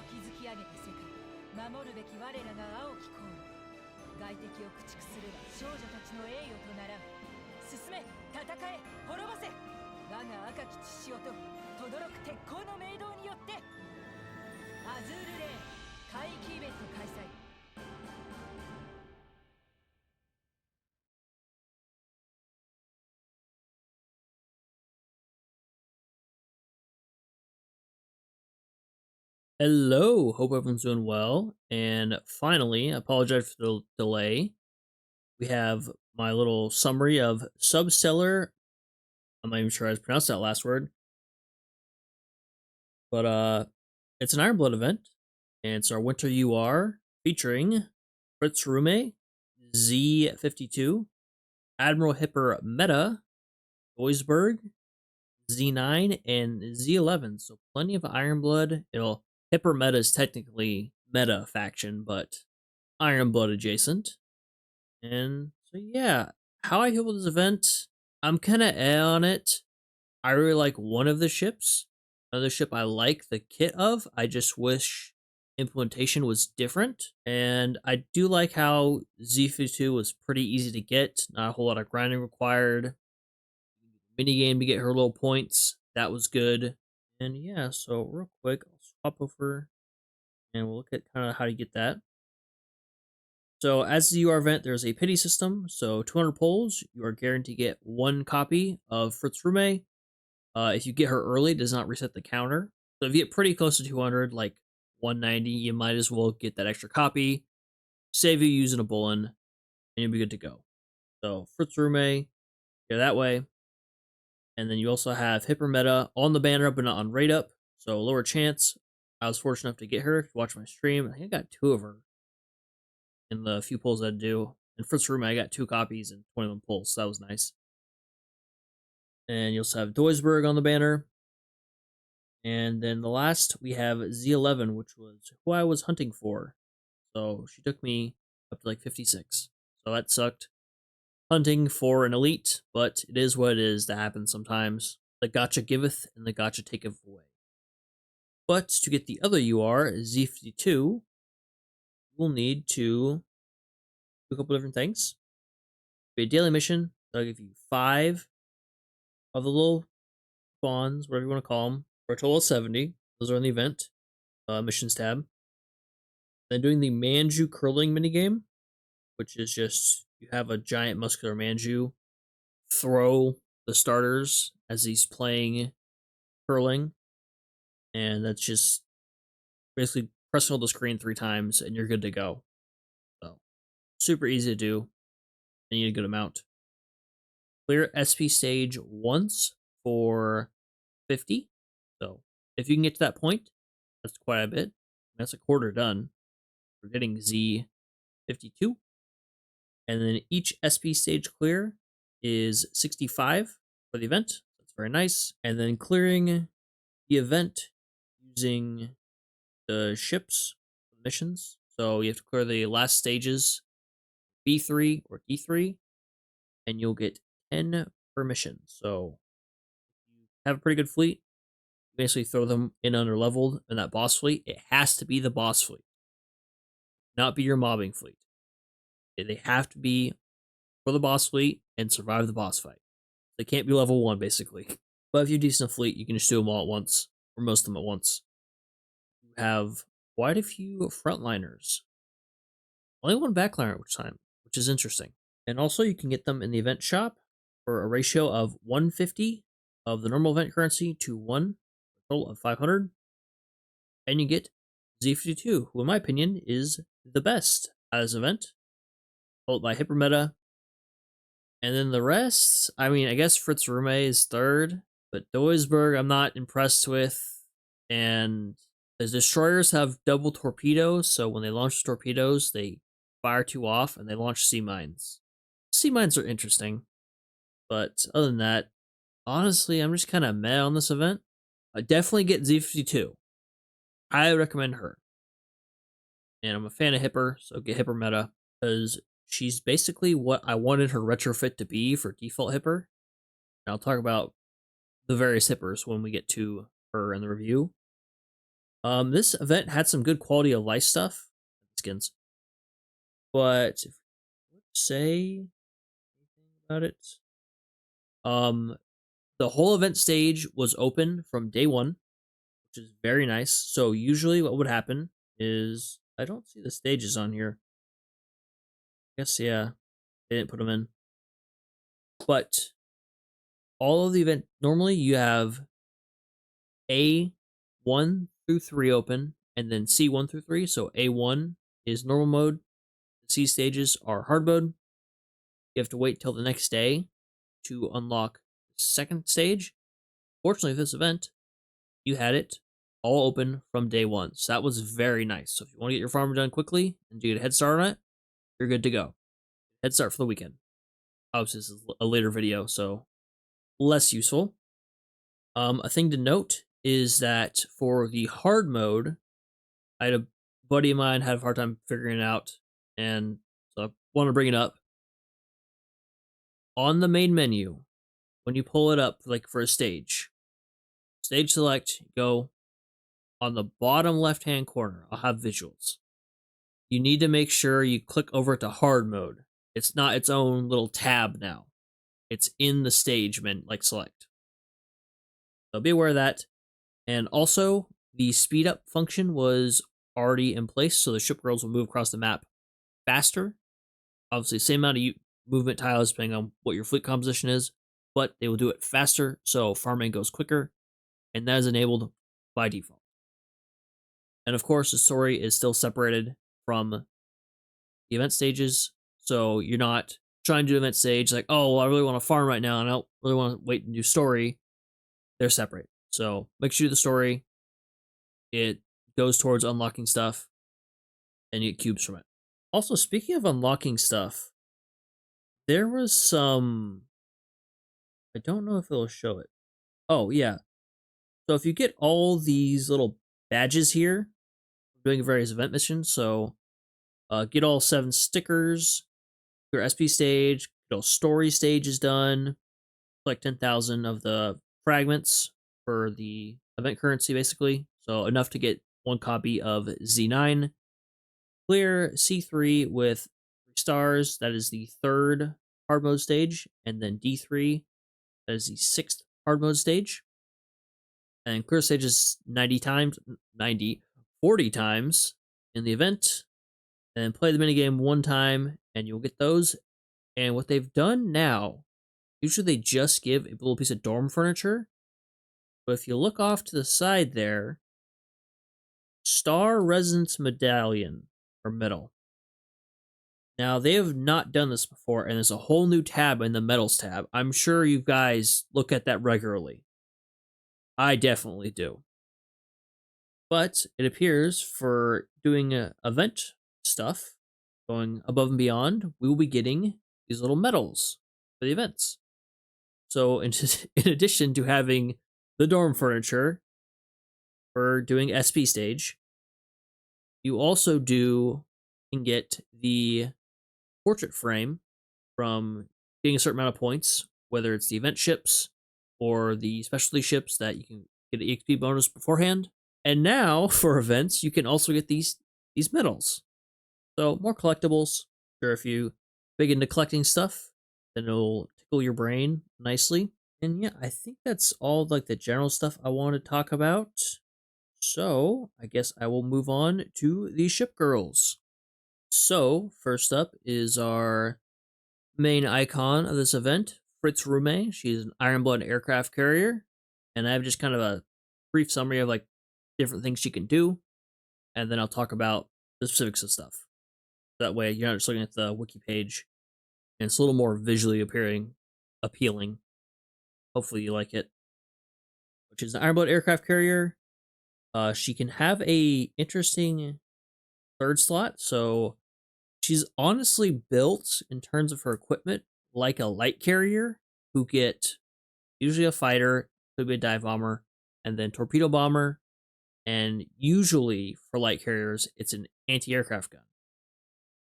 築き上げた世界、守るべき我らが青き航路。外敵を駆逐すれば少女たちの栄誉とならん。進め、戦え、滅ぼせ。我が赤き血潮と轟く鉄鋼の明導によって。アズールレーン海域イベント開催。Hello, hope everyone's doing well. And finally, I apologize for the delay. We have my little summary of Substellar. I'm not even sure how to pronounce that last word. But it's an Ironblood event, and it's our Winter UR featuring Fritz Rumey, Z52, Admiral Hipper Meta, Duisburg, Z9, and Z11. So plenty of Ironblood. Hipper Meta is technically meta faction, but Ironblood adjacent. And so yeah, how I feel with this event, I'm kind of on it. I really like one of the ships. Another ship I like the kit of. I just wish implementation was different. And I do like how Z52 was pretty easy to get. Not a whole lot of grinding required. Minigame to get her little points. That was good. And yeah, so real quick, I'll swap over and we'll look at kind of how to get that. So as the UR event, there's a pity system. So 200 polls, you are guaranteed to get one copy of Fritz Rumey. If you get her early, it does not reset the counter. So if you get pretty close to 200, like 190, you might as well get that extra copy. Save you using a Bullen, and you'll be good to go. So Fritz Rumey, go that way. And then you also have Hipper Meta on the banner, but not on rate up. So lower chance. I was fortunate enough to get her. If you watch my stream, I think I got 2 of her in the few pulls I do. And Fritz Rumey, I got 2 copies and 21 pulls, so that was nice. And you also have Duisburg on the banner. And then the last, we have Z11, which was who I was hunting for. So she took me up to like 56. So that sucked. Hunting for an elite, but it is what it is. That happens sometimes. The gotcha giveth and the gotcha taketh away. But to get the other UR, Z52, we'll need to do a couple different things. A daily mission, that'll give you 5 of the little spawns, whatever you want to call them, for a total of 70. Those are in the event missions tab. Then doing the Manju curling minigame, which is just you have a giant muscular Manju throw the starters as he's playing curling, and that's just basically pressing hold the screen 3 times and you're good to go. So super easy to do. You need a good amount. Clear SP stage once for 50. So if you can get to that point, that's quite a bit. That's a quarter done. We're getting Z52. And then each SP stage clear is 65 for the event. That's very nice. And then clearing the event using the ships missions. So you have to clear the last stages, B3 or D3, and you'll get 10 per mission. So if you have a pretty good fleet, basically throw them in under leveled in that boss fleet. It has to be the boss fleet, not be your mobbing fleet. They have to be for the boss fleet and survive the boss fight. They can't be level 1 basically. But if you have a decent fleet, you can just do them all at once, or most of them at once. You have quite a few frontliners. Only 1 backliner each time, which is interesting. And also you can get them in the event shop for a ratio of 150 of the normal event currency to 1, a total of 500. And you get Z52, who in my opinion is the best at this event, followed by Hypermeta. And then the rest, I mean, I guess Fritz Rumey is 3rd, but Duisburg I'm not impressed with. And the destroyers have double torpedoes, so when they launch torpedoes, they fire 2 off and they launch sea mines. Sea mines are interesting, but other than that, honestly, I'm just kind of meh on this event. I definitely get Z52. I recommend her. And I'm a fan of Hipper, so get Hipper Meta, because she's basically what I wanted her retrofit to be for default Hipper. And I'll talk about the various Hippers when we get to her in the review. This event had some good quality of life stuff, skins, but if I would say anything about it, um, the whole event stage was open from day one, which is very nice. So usually, what would happen is I don't see the stages on here. I guess yeah, they didn't put them in, but all of the event normally you have A1 through 3 open, and then C1 through 3. So A1 is normal mode. The C stages are hard mode. You have to wait till the next day to unlock the second stage. Fortunately, for this event, you had it all open from day one. So that was very nice. So if you want to get your farm done quickly and get a head start on it, you're good to go. Head start for the weekend. Obviously, this is a later video, so less useful. A thing to note is that for the hard mode, I had a buddy of mine had a hard time figuring it out, and so I want to bring it up. On the main menu, when you pull it up, like for a stage select, go on the bottom left-hand corner. I'll have visuals. You need to make sure you click over to hard mode. It's not its own little tab now. It's in the stage menu, like select. So be aware of that. And also, the speed up function was already in place, so the ship girls will move across the map faster. Obviously, same amount of movement tiles depending on what your fleet composition is, but they will do it faster, so farming goes quicker, and that is enabled by default. And of course, the story is still separated from the event stages, so you're not trying to do event stage like, oh, well, I really want to farm right now, and I don't really want to wait and do story. They're separate. So make sure you do the story. It goes towards unlocking stuff, and you get cubes from it. Also, speaking of unlocking stuff, there was some... I don't know if it'll show it. Oh, yeah. So if you get all these little badges here, doing various event missions, so get all 7 stickers, your SP stage, get all story stage is done, collect 10,000 of the fragments for the event currency, basically. So enough to get 1 copy of Z9. Clear C3 with 3 stars. That is the 3rd hard mode stage. And then D3, that is the 6th hard mode stage. And clear stages 40 times in the event. And play the minigame 1 time, and you'll get those. And what they've done now, usually they just give a little piece of dorm furniture. But if you look off to the side there, Star Residence Medallion, or Medal. Now, they have not done this before, and there's a whole new tab in the Medals tab. I'm sure you guys look at that regularly. I definitely do. But it appears for doing event stuff, going above and beyond, we will be getting these little medals for the events. So in addition to having the dorm furniture for doing SP stage, you also can get the portrait frame from getting a certain amount of points, whether it's the event ships or the specialty ships that you can get an EXP bonus beforehand. And now for events, you can also get these medals. So more collectibles. Sure, if you big into collecting stuff, then it'll tickle your brain nicely. And yeah, I think that's all like the general stuff I want to talk about. So I guess I will move on to the ship girls. So first up is our main icon of this event, Fritz Rumey. She's an Ironblood aircraft carrier, and I have just kind of a brief summary of like different things she can do, and then I'll talk about the specifics of stuff. That way, you're not just looking at the wiki page, and it's a little more visually appealing. Hopefully, you like it. Which is an Ironblood aircraft carrier. She can have a interesting 3rd slot, so she's honestly built in terms of her equipment like a light carrier, who get usually a fighter, could be a dive bomber, and then torpedo bomber, and usually for light carriers, it's an anti-aircraft gun.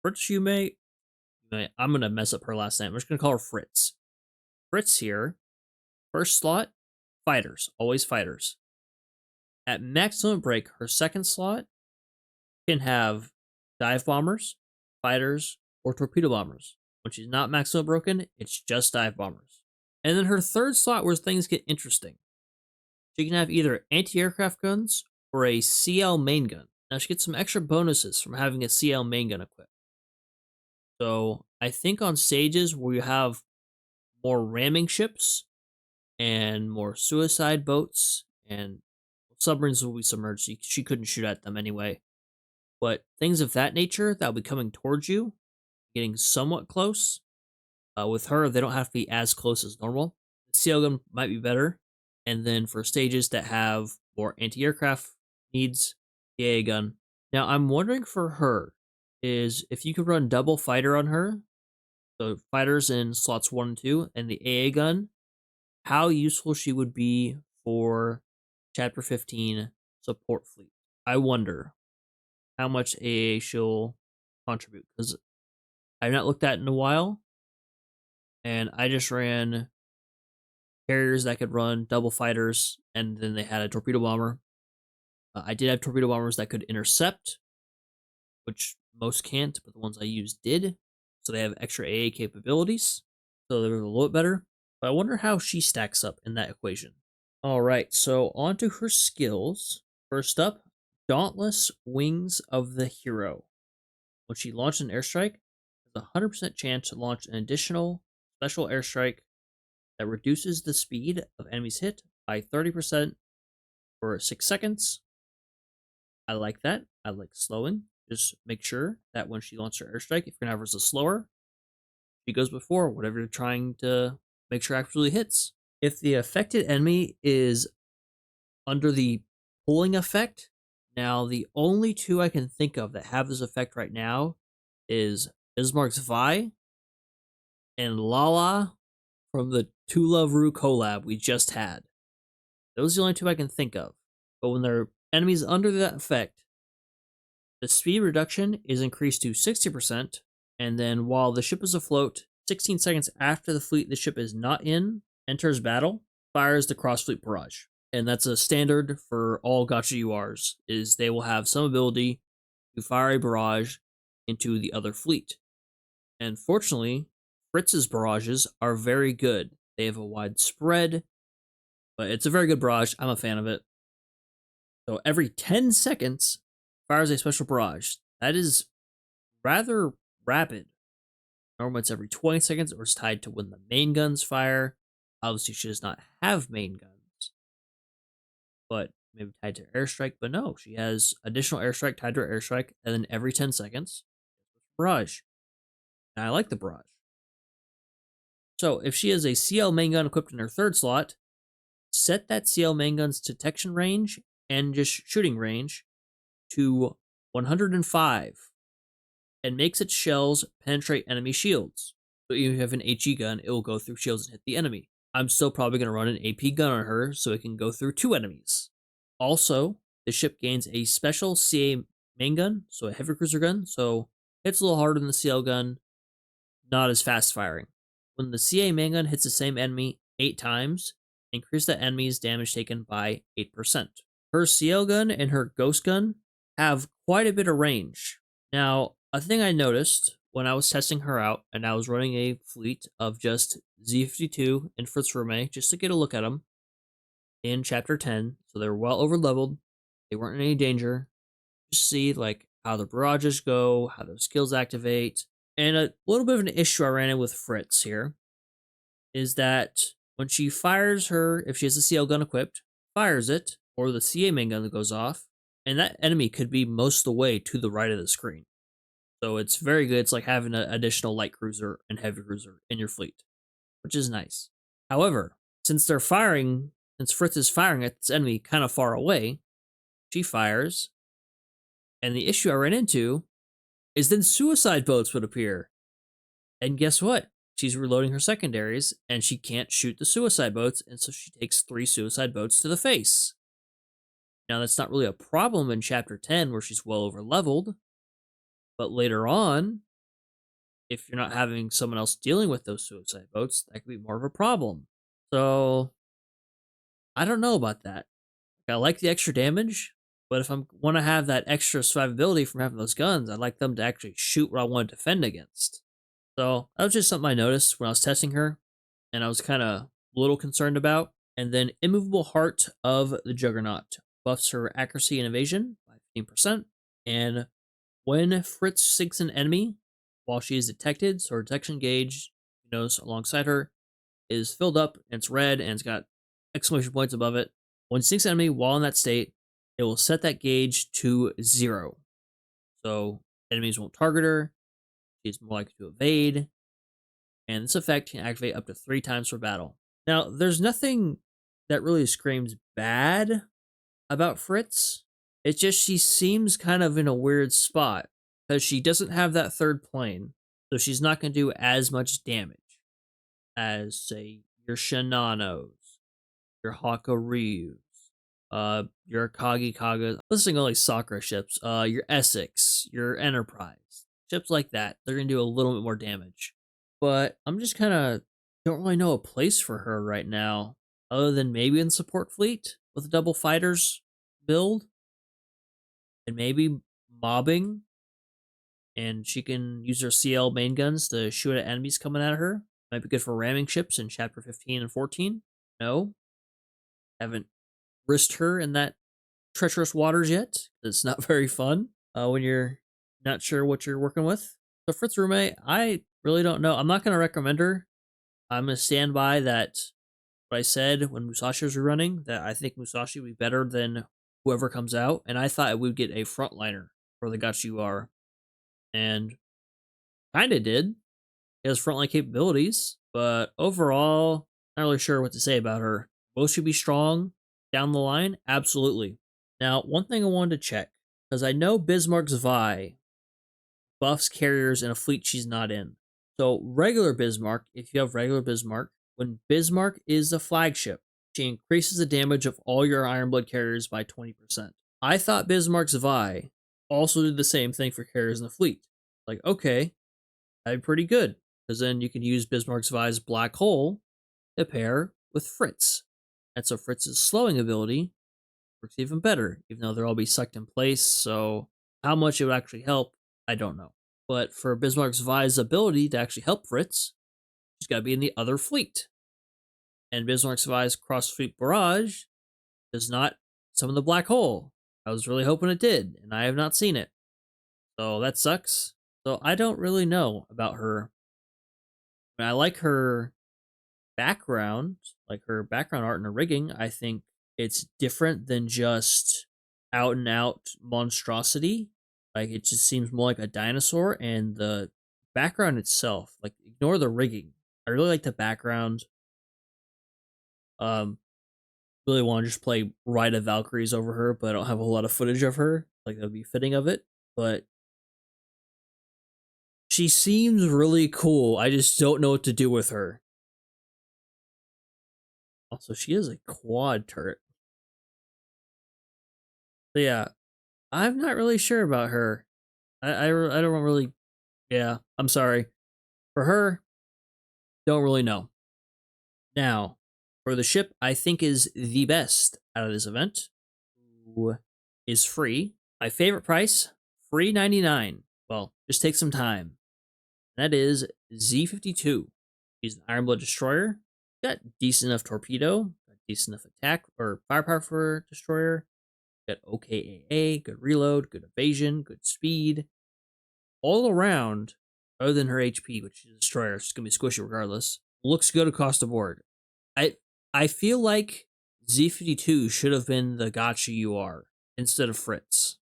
Fritz Rumey, I'm going to mess up her last name. I'm just going to call her Fritz. Fritz here, 1st slot, fighters, always fighters. At maximum break, her second slot can have dive bombers, fighters, or torpedo bombers. When she's not maximum broken, it's just dive bombers. And then her third slot where things get interesting. She can have either anti-aircraft guns or a CL main gun. Now she gets some extra bonuses from having a CL main gun equipped. So I think on stages where you have more ramming ships and more suicide boats, and submarines will be submerged, so she couldn't shoot at them anyway. But things of that nature that will be coming towards you, getting somewhat close. With her, they don't have to be as close as normal. The CL gun might be better. And then for stages that have more anti-aircraft needs, the AA gun. Now, I'm wondering for her is if you could run double fighter on her, so fighters in slots 1 and 2, and the AA gun, how useful she would be for Chapter 15 support fleet. I wonder how much AA she'll contribute, because I've not looked at it in a while, and I just ran carriers that could run double fighters, and then they had a torpedo bomber. I did have torpedo bombers that could intercept, which most can't, but the ones I used did. So they have extra AA capabilities, so they're a little bit better. But I wonder how she stacks up in that equation. All right, so on to her skills. First up, Dauntless Wings of the Hero. When she launched an airstrike, there's a 100% chance to launch an additional special airstrike that reduces the speed of enemies hit by 30% for 6 seconds. I like that. I like slowing. Just make sure that when she launches her airstrike, if you're going to have her as a slower, she goes before whatever you're trying to make sure actually hits. If the affected enemy is under the pulling effect, now the only 2 I can think of that have this effect right now is Bismarck's Vi and Lala from the To Love Ru collab we just had. Those are the only 2 I can think of. But when their enemies under that effect, the speed reduction is increased to 60%, and then while the ship is afloat, 16 seconds after the fleet the ship is not in enters battle, fires the cross-fleet barrage. And that's a standard for all Gacha URs, is they will have some ability to fire a barrage into the other fleet. And fortunately, Fritz's barrages are very good. They have a wide spread, but it's a very good barrage. I'm a fan of it. So every 10 seconds, fires a special barrage. That is rather rapid. Normally it's every 20 seconds, or it's tied to when the main guns fire. Obviously, she does not have main guns, but maybe tied to airstrike. But no, she has additional airstrike tied to her airstrike, and then every 10 seconds, barrage. And I like the barrage. So if she has a CL main gun equipped in her third slot, set that CL main gun's detection range and just shooting range to 105, and makes its shells penetrate enemy shields. So even if you have an HE gun, it will go through shields and hit the enemy. I'm still probably going to run an AP gun on her so it can go through 2 enemies. Also, the ship gains a special CA main gun, so a heavy cruiser gun, so hits a little harder than the CL gun, not as fast firing. When the CA main gun hits the same enemy 8 times, increase the enemy's damage taken by 8%. Her CL gun and her ghost gun have quite a bit of range. Now, a thing I noticed when I was testing her out, and I was running a fleet of just Z52 and Fritz Rumey just to get a look at them in Chapter 10, so they were well over leveled, they weren't in any danger, just see like how the barrages go, how those skills activate. And a little bit of an issue I ran in with Fritz here is that when she fires her, if she has a CL gun equipped, fires it, or the CA main gun that goes off, and that enemy could be most of the way to the right of the screen. So it's very good. It's like having an additional light cruiser and heavy cruiser in your fleet, which is nice. However, since Fritz is firing at this enemy kind of far away, she fires, and the issue I ran into is then suicide boats would appear. And guess what? She's reloading her secondaries, and she can't shoot the suicide boats, and so she takes 3 suicide boats to the face. Now, that's not really a problem in Chapter 10, where she's well over leveled, but later on, if you're not having someone else dealing with those suicide boats, that could be more of a problem. So, I don't know about that. I like the extra damage, but if I want to have that extra survivability from having those guns, I'd like them to actually shoot what I want to defend against. So that was just something I noticed when I was testing her, and I was kind of a little concerned about. And then Immovable Heart of the Juggernaut buffs her accuracy and evasion by 15%. And when Fritz sinks an enemy while she is detected, so her detection gauge, alongside her, is filled up, and it's red, and it's got exclamation points above it. When she sinks an enemy while in that state, it will set that gauge to 0. So enemies won't target her, she's more likely to evade, and this effect can activate up to 3 times per battle. Now, there's nothing that really screams bad about Fritz. It's just she seems kind of in a weird spot because she doesn't have that third plane, so she's not going to do as much damage as, say, your Shinanos, your Hakaryus, your Kagikagas, listing all like Sakura ships, your Essex, your Enterprise, ships like that. They're going to do a little bit more damage. But I'm just kind of don't really know a place for her right now, other than maybe in support fleet with a double fighters build, and maybe mobbing, and she can use her CL main guns to shoot at enemies coming at her. Might be good for ramming ships in chapter 15 and 14. No, haven't risked her in that treacherous waters yet. It's not very fun when you're not sure what you're working with. So Fritz Rumey, I really don't know. I'm not going to recommend her. I'm going to stand by that what I said when Musashi was running, that I think Musashi would be better than whoever comes out, and I thought it would get a frontliner for the Gachi. And kind of did. He has frontline capabilities, but overall, not really sure what to say about her. Will she be strong down the line? Absolutely. Now, one thing I wanted to check, because I know Bismarck's Vi buffs carriers in a fleet she's not in. So regular Bismarck, if you have regular Bismarck, when Bismarck is the flagship, she increases the damage of all your Ironblood carriers by 20%. I thought Bismarck's Vi also did the same thing for carriers in the fleet. Like, okay, that'd be pretty good, because then you can use Bismarck's Vi's Black Hole to pair with Fritz. And so Fritz's slowing ability works even better, even though they'll all be sucked in place, so how much it would actually help, I don't know. But for Bismarck's Vi's ability to actually help Fritz, she's got to be in the other fleet. And Bismarck's Vi's cross-fleet barrage does not summon the Black Hole. I was really hoping it did, and I have not seen it. So that sucks. So I don't really know about her. I like her background, like her background art and her rigging. I think it's different than just out and out monstrosity. Like, it just seems more like a dinosaur, and the background itself, like, ignore the rigging. I really like the background. Really want to just play Ride of Valkyries over her, but I don't have a whole lot of footage of her. Like, that would be fitting of it. But she seems really cool. I just don't know what to do with her. Also, she is a quad turret. So yeah, I'm not really sure about her. I don't really. Yeah, I'm sorry. For her, don't really know. Now, for the ship I think is the best out of this event, who is free. My favorite price, free 99. Well, just take some time. That is Z52. She's an Ironblood destroyer. Got decent enough torpedo, got decent enough attack or firepower for a destroyer. Got OKAA, good reload, good evasion, good speed. All around, other than her HP, which is a destroyer, she's gonna be squishy regardless. Looks good across the board. I feel like Z52 should have been the Gotcha UR instead of Fritz.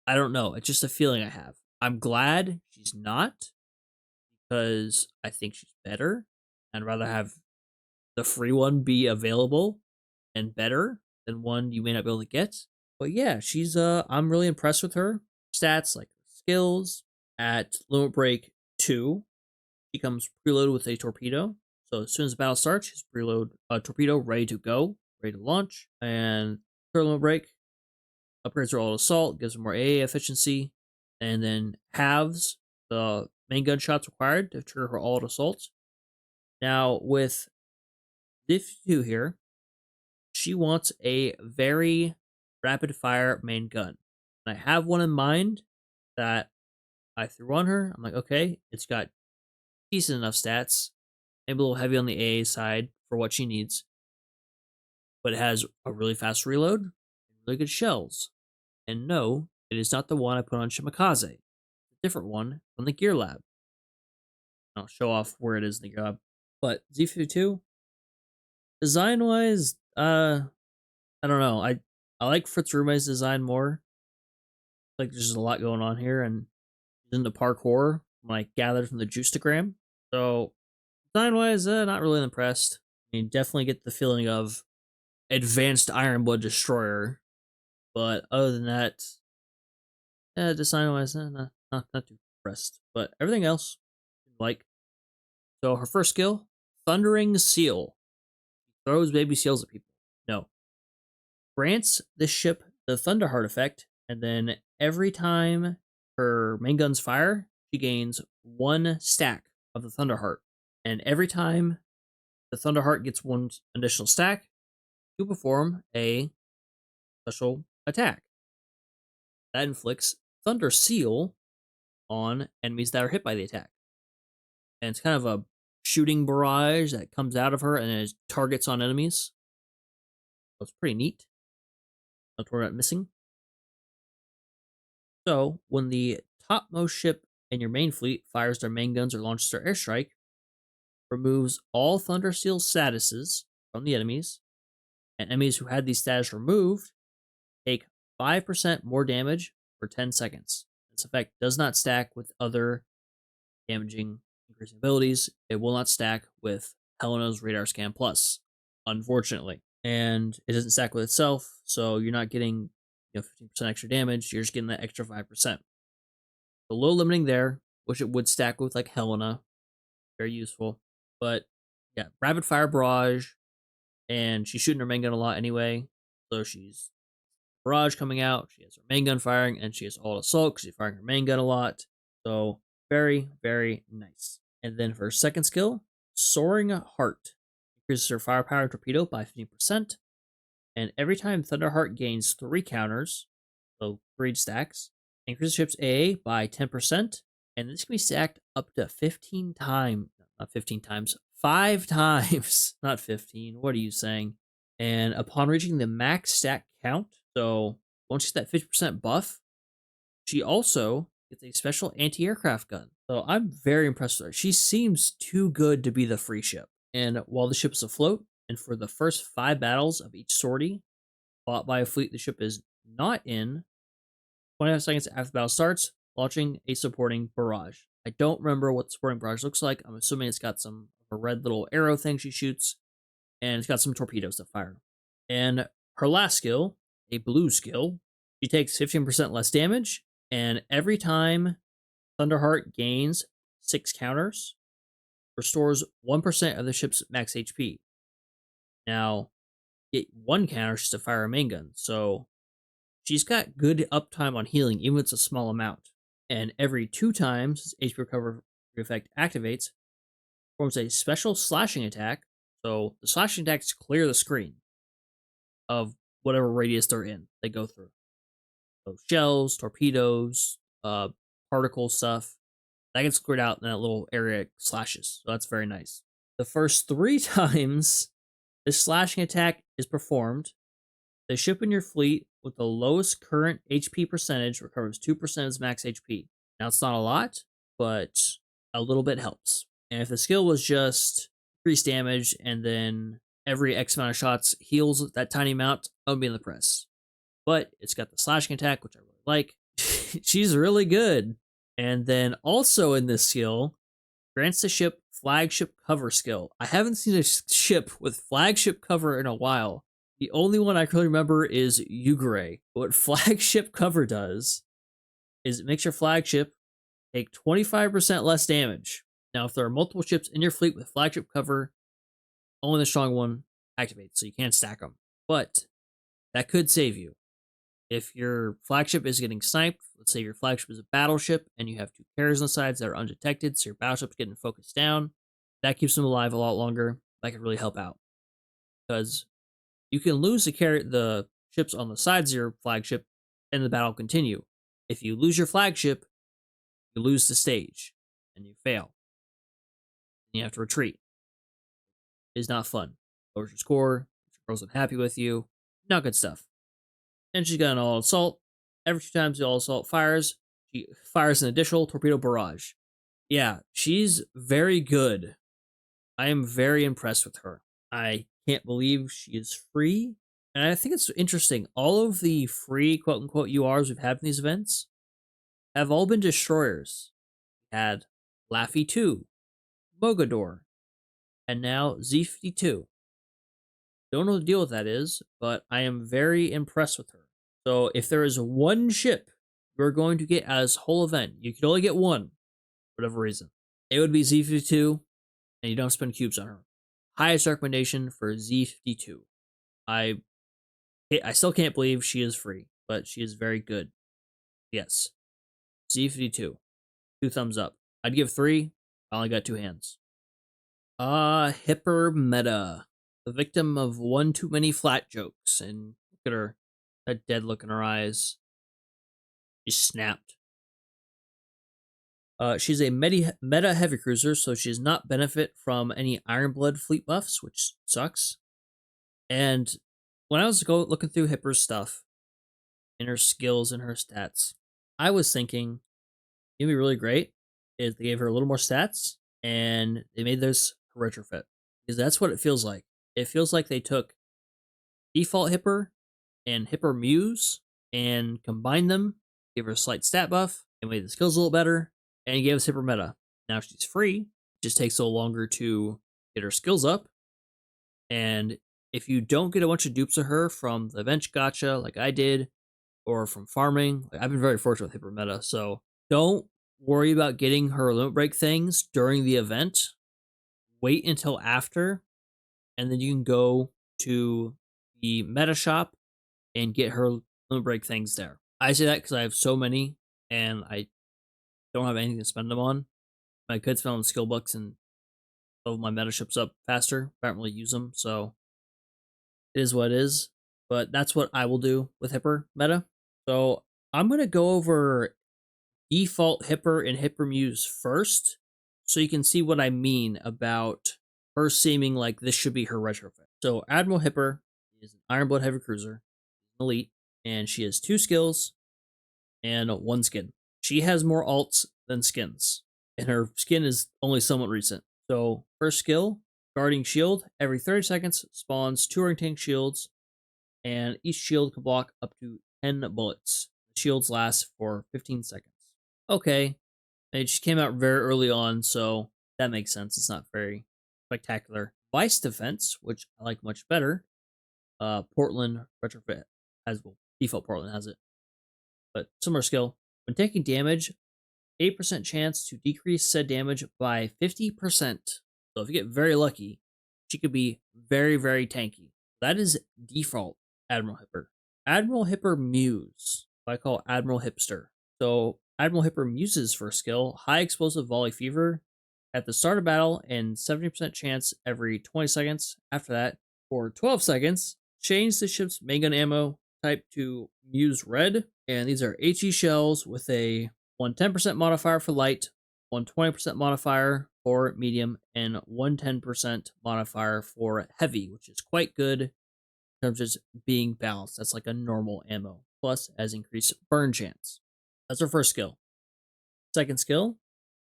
I don't know. It's just a feeling I have. I'm glad she's not, because I think she's better. I'd rather have the free one be available and better than one you may not be able to get. But yeah, she's I'm really impressed with her stats, like skills. At Limit Break 2, she comes preloaded with a torpedo. So as soon as the battle starts, she's preload torpedo ready to go, ready to launch. And third Limit Break upgrades her all assault, gives her more AA efficiency, and then halves the main gun shots required to trigger her all assault. Now with 52 here, she wants a very rapid fire main gun. And I have one in mind that I threw on her. I'm like, okay, it's got decent enough stats, maybe a little heavy on the AA side for what she needs, but it has a really fast reload and really good shells. And no, it is not the one I put on Shimakaze. It's a different one from the Gear Lab. I'll show off where it is in the Gear Lab. But Z52, design wise, I don't know. I like Fritz Rumey's design more. Like there's a lot going on here, and he's into parkour, like gathered from the Juistagram. So design wise, not really impressed. I mean, definitely get the feeling of advanced Iron Blood Destroyer, but other than that, design wise, not too impressed. But everything else, like. So her first skill, Thundering Seal, throws baby seals at people. No, grants the ship the Thunderheart effect, and then every time her main guns fire, she gains 1 stack of the Thunderheart. And every time the Thunderheart gets 1 additional stack, you perform a special attack. That inflicts Thunder Seal on enemies that are hit by the attack. And it's kind of a shooting barrage that comes out of her and it targets on enemies. So it's pretty neat. Not to worry about missing. So when the topmost ship in your main fleet fires their main guns or launches their airstrike, removes all Thunder Seal statuses from the enemies, and enemies who had these status removed take 5% more damage for 10 seconds. This effect does not stack with other damaging increasing abilities. It will not stack with Helena's Radar Scan Plus, unfortunately. And it doesn't stack with itself, so you're not getting 15% extra damage, you're just getting that extra 5%. So low limiting there, which it would stack with like Helena. Very useful. But yeah, rapid fire barrage, and she's shooting her main gun a lot anyway. So she's barrage coming out, she has her main gun firing, and she has all assault because she's firing her main gun a lot. So very, very nice. And then for her second skill, Soaring Heart. Increases her firepower torpedo by 15%. And every time Thunderheart gains 3 counters, so 3 stacks, increases ship's AA by 10. And this can be stacked up to 15 times. Not 15 times. 5 times. Not 15. What are you saying? And upon reaching the max stack count, so once she's that 50% buff, she also gets a special anti-aircraft gun. So I'm very impressed with her. She seems too good to be the free ship. And while the ship is afloat, and for the first 5 battles of each sortie fought by a fleet the ship is not in, 25 seconds after the battle starts, launching a supporting barrage. I don't remember what the supporting barrage looks like. I'm assuming it's got some a red little arrow thing she shoots, and it's got some torpedoes that fire. And her last skill, a blue skill, she takes 15% less damage, and every time Thunderheart gains 6 counters, restores 1% of the ship's max HP. Now, get 1 counter just to fire a main gun, so she's got good uptime on healing, even if it's a small amount. And every 2 times HP recovery effect activates, performs a special slashing attack. So the slashing attacks clear the screen of whatever radius they're in, they go through. So shells, torpedoes, particle stuff, that gets cleared out and that little area slashes. So that's very nice. The first 3 times this slashing attack is performed, the ship in your fleet with the lowest current HP percentage recovers 2% of its max HP. Now it's not a lot, but a little bit helps. And if the skill was just increased damage and then every X amount of shots heals that tiny amount, I would be in the press. But it's got the slashing attack, which I really like. She's really good. And then also in this skill, grants the ship flagship cover skill. I haven't seen a ship with flagship cover in a while. The only one I can remember is Yugure. What flagship cover does is it makes your flagship take 25% less damage. Now, if there are multiple ships in your fleet with flagship cover, only the strong one activates, so you can't stack them. But that could save you. If your flagship is getting sniped, let's say your flagship is a battleship and you have 2 carriers on the sides that are undetected, so your battleship's getting focused down, that keeps them alive a lot longer. That could really help out. Because You can lose the ships on the sides of your flagship, and the battle will continue. If you lose your flagship, you lose the stage, and you fail. And you have to retreat. It is not fun. Lowers your score. Your girl's unhappy with you. Not good stuff. And she's got an all assault. Every 2 times the all assault fires, she fires an additional torpedo barrage. Yeah, she's very good. I am very impressed with her. I can't believe she is free. And I think it's interesting. All of the free quote unquote URs we've had in these events have all been destroyers. We had Laffy 2, Mogador, and now Z52. Don't know what the deal with that is, but I am very impressed with her. So if there is one ship you're going to get as whole event, you can only get one, for whatever reason. It would be Z52, and you don't spend cubes on her. Highest recommendation for Z52. I still can't believe she is free, but she is very good. Yes. Z52. 2 thumbs up. I'd give 3. I only got 2 hands. Hipper Meta. The victim of one too many flat jokes. And look at her. That dead look in her eyes. She snapped. She's a meta heavy cruiser, so she does not benefit from any Ironblood fleet buffs, which sucks. And when I was looking through Hipper's stuff, and her skills and her stats, I was thinking it'd be really great if they gave her a little more stats and they made this a retrofit. Because that's what it feels like. It feels like they took default Hipper and Hipper Muse and combined them, gave her a slight stat buff, and made the skills a little better, and gave us Hipper Meta. Now she's free. It just takes a little longer to get her skills up. And if you don't get a bunch of dupes of her from the bench gacha like I did, or from farming, I've been very fortunate with Hipper Meta, so don't worry about getting her limit break things during the event. Wait until after, and then you can go to the meta shop and get her limit break things there. I say that because I have so many, and I don't have anything to spend them on. I could spend on skill books and level my meta ships up faster, but I don't really use them, so it is what it is. But that's what I will do with Hipper Meta. So I'm going to go over default Hipper and Hipper Muse first, so you can see what I mean about her seeming like this should be her retrofit. So Admiral Hipper is an Ironblood heavy cruiser, elite, and she has 2 skills and 1 skin. She has more alts than skins, and her skin is only somewhat recent. So first skill, Guarding Shield. Every 30 seconds spawns 2 ring tank shields, and each shield can block up to 10 bullets. The shields last for 15 seconds. Okay, it just came out very early on, so that makes sense. It's not very spectacular. Vice Defense, which I like much better. Portland retrofit as well. Default Portland has it, but similar skill. When taking damage, 8% chance to decrease said damage by 50%. So if you get very lucky, she could be very, very tanky. That is default Admiral Hipper. Admiral Hipper Muse, I call Admiral Hipster. So Admiral Hipper Muse's first skill, High Explosive Volley Fever. At the start of battle, and 70% chance every 20 seconds. After that, for 12 seconds, change the ship's main gun ammo type to Muse Red. And these are HE shells with a 110% modifier for light, 120% modifier for medium, and 110% modifier for heavy, which is quite good in terms of just being balanced. That's like a normal ammo. Plus, has increased burn chance. That's her first skill. Second skill,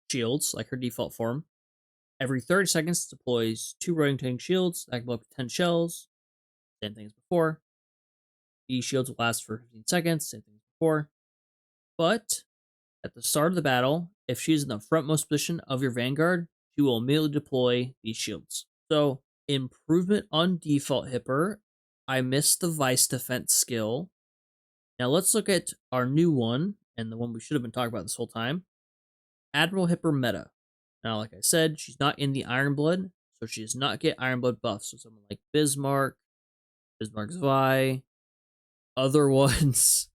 shields, like her default form. Every 30 seconds deploys 2 ring tank shields that can blow up to 10 shells. Same thing as before. These shields will last for 15 seconds, same thing as before. But at the start of the battle, if she's in the frontmost position of your vanguard, she will immediately deploy these shields. So, improvement on default Hipper. I missed the Vice Defense skill. Now let's look at our new one, and the one we should have been talking about this whole time. Admiral Hipper Meta. Now, like I said, she's not in the Ironblood, so she does not get Ironblood buffs. So someone like Bismarck, Bismarck Zwei, other ones,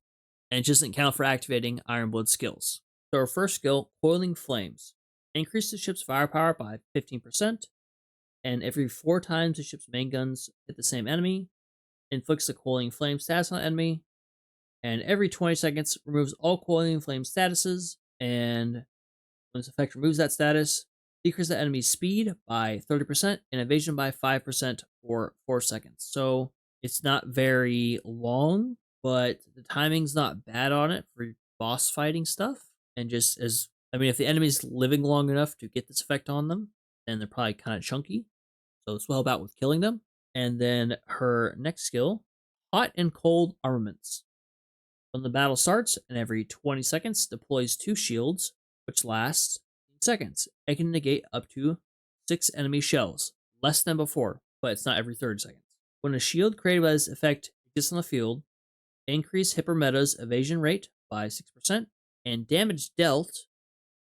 and it just doesn't count for activating Ironblood skills. So her first skill, Coiling Flames. Increase the ship's firepower by 15%, and every 4 times the ship's main guns hit the same enemy, inflicts a coiling flame status on the enemy, and every 20 seconds removes all coiling flame statuses, and when this effect removes that status, decrease the enemy's speed by 30% and evasion by 5% for 4 seconds. So it's not very long, but the timing's not bad on it for boss fighting stuff. And just as, I mean, if the enemy's living long enough to get this effect on them, then they're probably kind of chunky. So this will help out with killing them. And then her next skill, Hot and Cold Armaments. When the battle starts, and every 20 seconds deploys 2 shields, which lasts seconds. It can negate up to 6 enemy shells, less than before, but it's not every 30 seconds. When a shield created by this effect exists on the field, increase Hipper Meta's evasion rate by 6% and damage dealt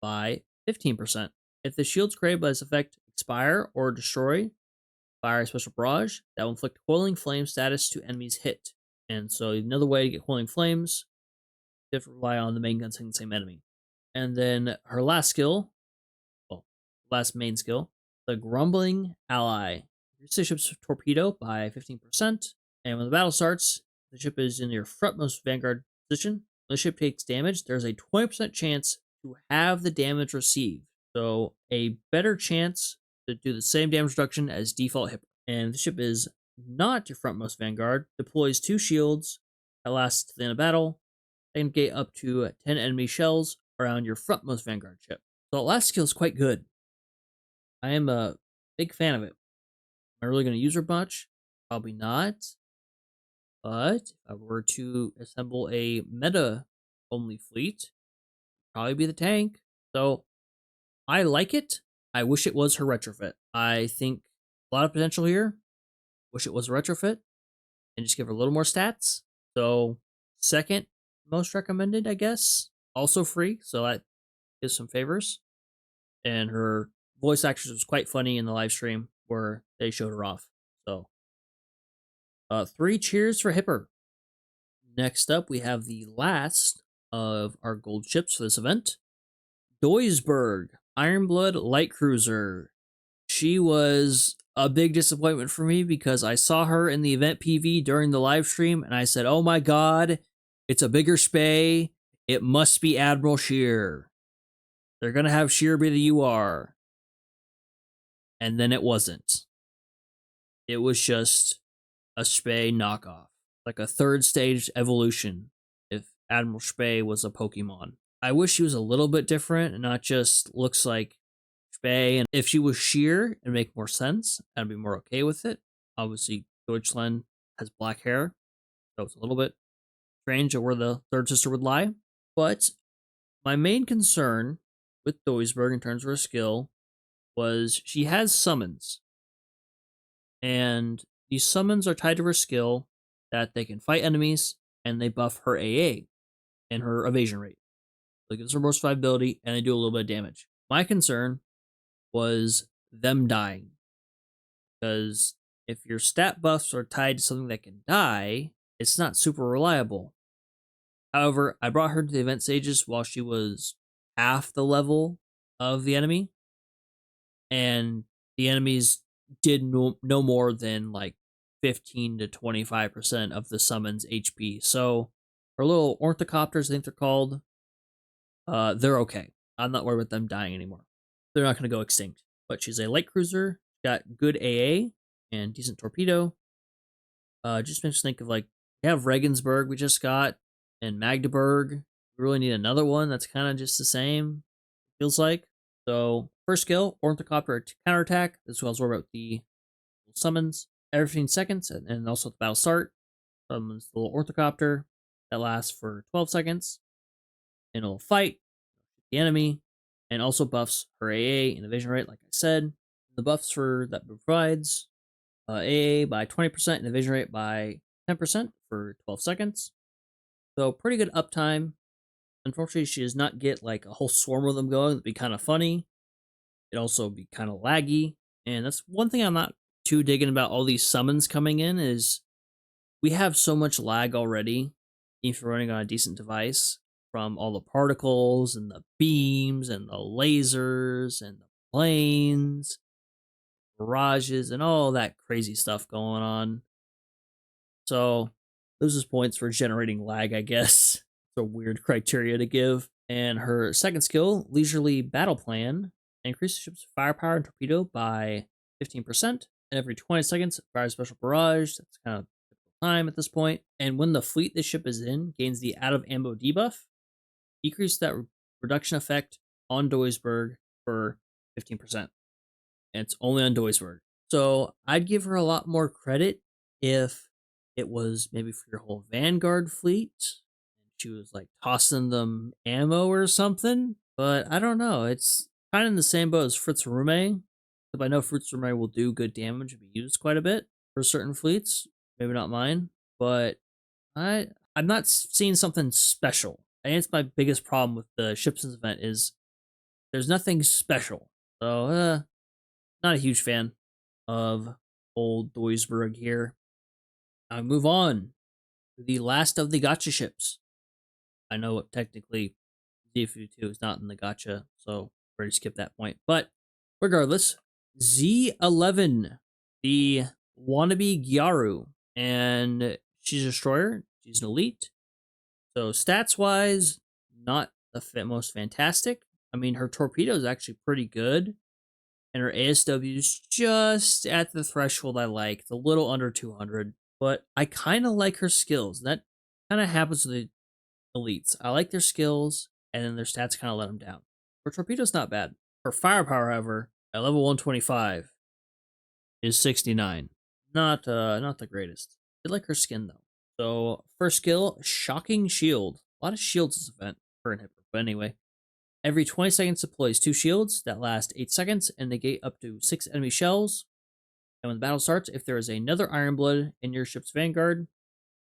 by 15%. If the shields created by this effect expire or destroy, fire a special barrage that will inflict coiling flame status to enemies hit. And so another way to get coiling flames, you have to rely on the main guns hitting the same enemy. And then her last skill, well, last main skill, the Grumbling Ally. Reduce the ship's torpedo by 15%, and when the battle starts, the ship is in your frontmost vanguard position. When the ship takes damage, there's a 20% chance to have the damage received. So a better chance to do the same damage reduction as default hit. And if the ship is not your frontmost vanguard, deploys 2 shields that last to the end of battle, and get up to 10 enemy shells around your frontmost vanguard ship. So the last skill is quite good. I am a big fan of it. Am I really going to use her much? Probably not. But if I were to assemble a meta-only fleet, probably be the tank. So I like it. I wish it was her retrofit. I think a lot of potential here. Wish it was a retrofit. And just give her a little more stats. So second most recommended, I guess. Also free, so that gives some favors. And her voice actress was quite funny in the live stream where they showed her off. So 3 cheers for Hipper. Next up, we have the last of our gold ships for this event. Duisburg, Ironblood Light Cruiser. She was a big disappointment for me because I saw her in the event PV during the live stream and I said, oh my god, it's a bigger spay. It must be Admiral Shear. They're going to have Shear be the UR. And then it wasn't. It was just a Spay knockoff. Like a 3rd stage evolution if Admiral Spay was a Pokemon. I wish she was a little bit different and not just looks like Spay. And if she was Sheer, it'd make more sense. I'd be more okay with it. Obviously, Deutschland has black hair, so it's a little bit strange of where the 3rd sister would lie. But my main concern with Duisburg in terms of her skill was she has summons. And these summons are tied to her skill that they can fight enemies and they buff her AA and her evasion rate. So it gives her more survivability and they do a little bit of damage. My concern was them dying. Because if your stat buffs are tied to something that can die, it's not super reliable. However, I brought her to the event stages while she was half the level of the enemy. And the enemies did no more than like 15 to 25% of the summon's HP. So her little orthocopters, I think they're called, they're okay. I'm not worried about them dying anymore. They're not going to go extinct. But she's a light cruiser, got good AA and decent torpedo. Just makes me think of like, we have Regensburg we just got, and Magdeburg. We really need another one that's kind of just the same, feels like. So, first skill, Orthocopter counterattack. This will worry about the summons every 15 seconds, and also at the battle start. Summons the little Orthocopter that lasts for 12 seconds. And it'll fight the enemy, and also buffs her AA and evasion rate, like I said. The buffs for that provides AA by 20% and evasion rate by 10% for 12 seconds. So, pretty good uptime. Unfortunately, she does not get like a whole swarm of them going. It'd be kind of funny. It'd also be kind of laggy. And that's one thing I'm not too digging about all these summons coming in is we have so much lag already if you're running on a decent device from all the particles and the beams and the lasers and the planes, barrages, and all that crazy stuff going on. So loses points for generating lag, I guess. It's a weird criteria to give. And her second skill, Leisurely Battle Plan, increases the ship's firepower and torpedo by 15%. And every 20 seconds, fires a special barrage. That's kind of time at this point. And when the fleet the ship is in gains the out of ammo debuff, decrease that reduction effect on Duisburg for 15%. And it's only on Duisburg. So I'd give her a lot more credit if it was maybe for your whole Vanguard fleet. She was like tossing them ammo or something. But I don't know. It's kind of in the same boat as Fritz Rumey. I know Fritz Rumey will do good damage and be used quite a bit for certain fleets. Maybe not mine. But I'm not seeing something special. I think it's my biggest problem with the ships in this event is there's nothing special. So not a huge fan of old Duisburg here. I move on to the last of the gotcha ships. I know technically Z52 is not in the gotcha, so we're going to skip that point. But regardless, Z11, the wannabe Gyaru, and she's a destroyer. She's an elite. So stats wise, not the most fantastic. I mean, her torpedo is actually pretty good. And her ASW is just at the threshold I like. It's a little under 200. But I kind of like her skills. That kind of happens with the elites. I like their skills, and then their stats kind of let them down. Her torpedo's not bad. Her firepower, however, at level 125, is 69. Not the greatest. I like her skin, though. So, first skill, Shocking Shield. A lot of shields this event for an hipper. But anyway, every 20 seconds deploys 2 shields that last 8 seconds and negate up to 6 enemy shells. And when the battle starts, if there is another Ironblood in your ship's Vanguard,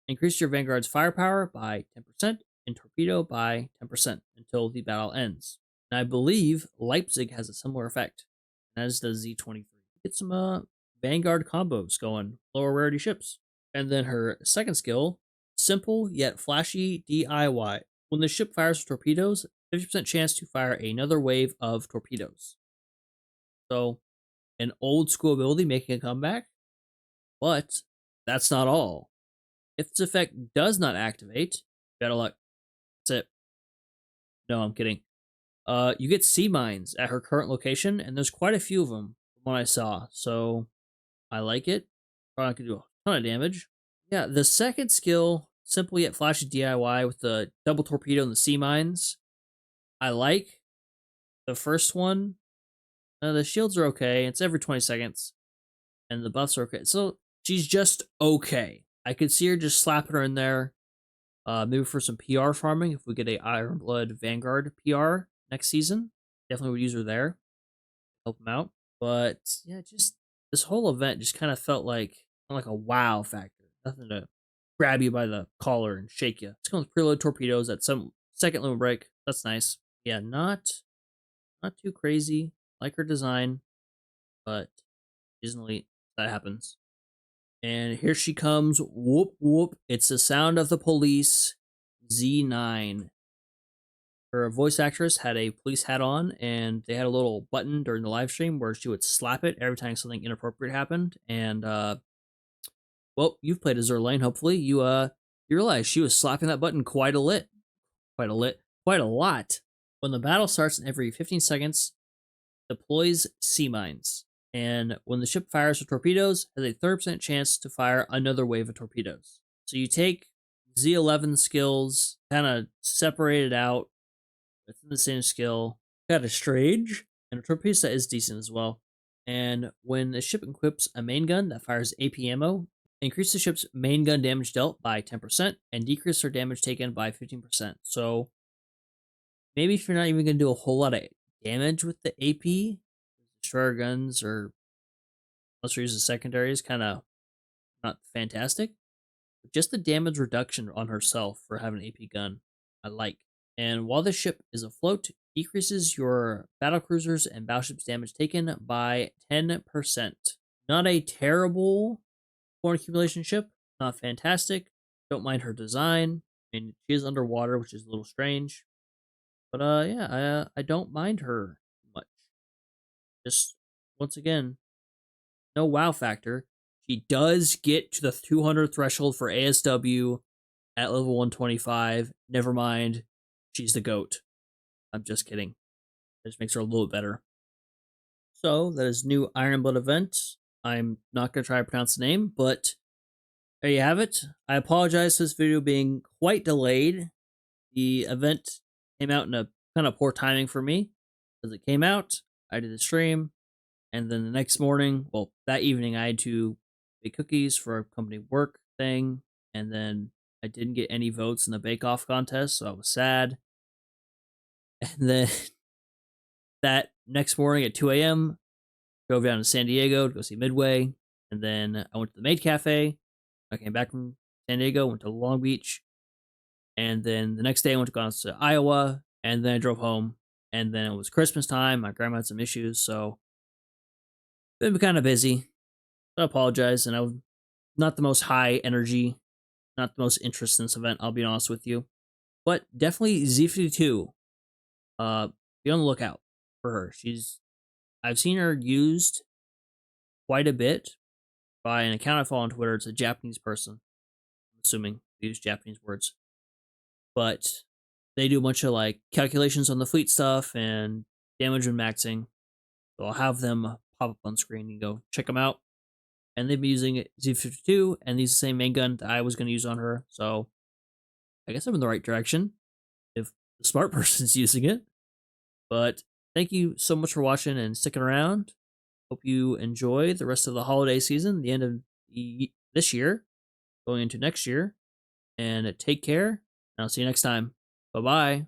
increase your Vanguard's firepower by 10% and torpedo by 10% until the battle ends. And I believe Leipzig has a similar effect, as does Z23. Get some Vanguard combos going, lower rarity ships. And then her second skill, Simple Yet Flashy DIY. When the ship fires with torpedoes, 50% chance to fire another wave of torpedoes. So, an old school ability making a comeback, but that's not all. If this effect does not activate, better luck. That's it. No, I'm kidding. You get sea mines at her current location, and there's quite a few of them from what I saw, so I like it. Probably not gonna do a ton of damage. Yeah, the second skill, Simple Yet Flashy DIY with the double torpedo and the sea mines, I like. The first one, the shields are okay. It's every 20 seconds. And the buffs are okay. So she's just okay. I could see her just slapping her in there. Maybe for some PR farming. If we get a Ironblood Vanguard PR next season, definitely would use her there. Help them out. But yeah, just this whole event just kind of felt like a wow factor. Nothing to grab you by the collar and shake you. It's going with preload torpedoes at some second limit break. That's nice. Yeah, not too crazy. Like her design, but she's an elite. That happens. And here she comes. Whoop, whoop. It's the sound of the police. Z9. Her voice actress had a police hat on, and they had a little button during the live stream where she would slap it every time something inappropriate happened. And, well, you've played Azur Lane, hopefully. You realize she was slapping that button quite a lot. When the battle starts in every 15 seconds, deploys sea mines. And when the ship fires with torpedoes, has a 30% chance to fire another wave of torpedoes. So you take Z11 skills, kind of separate it out within the same skill. Got a Strange, and a torpedo set is decent as well. And when the ship equips a main gun that fires AP ammo, increase the ship's main gun damage dealt by 10% and decrease their damage taken by 15%. So maybe if you're not even going to do a whole lot of damage with the AP, destroyer guns, or unless you're using secondaries, kind of not fantastic. But just the damage reduction on herself for having an AP gun, I like. And while the ship is afloat, decreases your battlecruisers and battleships damage taken by 10%. Not a terrible point accumulation ship, not fantastic. Don't mind her design. I mean, she is underwater, which is a little strange. But yeah, I don't mind her much. Just once again, no wow factor. She does get to the 200 threshold for ASW at level 125. Never mind. She's the GOAT. I'm just kidding. It just makes her a little bit better. So, that is new Iron Blood event. I'm not going to try to pronounce the name, but there you have it. I apologize for this video being quite delayed. The event came out in a kind of poor timing for me. Because it came out, I did the stream, and then the next morning, well, that evening, I had to bake cookies for a company work thing, and then I didn't get any votes in the bake-off contest, so I was sad. And then that next morning at 2 a.m., drove down to San Diego to go see Midway, and then I went to the Maid Cafe. I came back from San Diego, went to Long Beach, and then the next day I went to Iowa, and then I drove home, and then it was Christmas time. My grandma had some issues, so been kind of busy. I apologize, and I'm not the most high energy, not the most interest in this event, I'll be honest with you. But definitely Z52. Be on the lookout for her. I've seen her used quite a bit by an account I follow on Twitter. It's a Japanese person. I'm assuming they use Japanese words. But they do a bunch of like calculations on the fleet stuff and damage and maxing. So I'll have them pop up on screen. You go check them out. And they've been using Z52, and these are the same main gun that I was going to use on her. So I guess I'm in the right direction if the smart person's using it. But thank you so much for watching and sticking around. Hope you enjoy the rest of the holiday season, the end of this year, going into next year. And take care. And I'll see you next time. Bye-bye.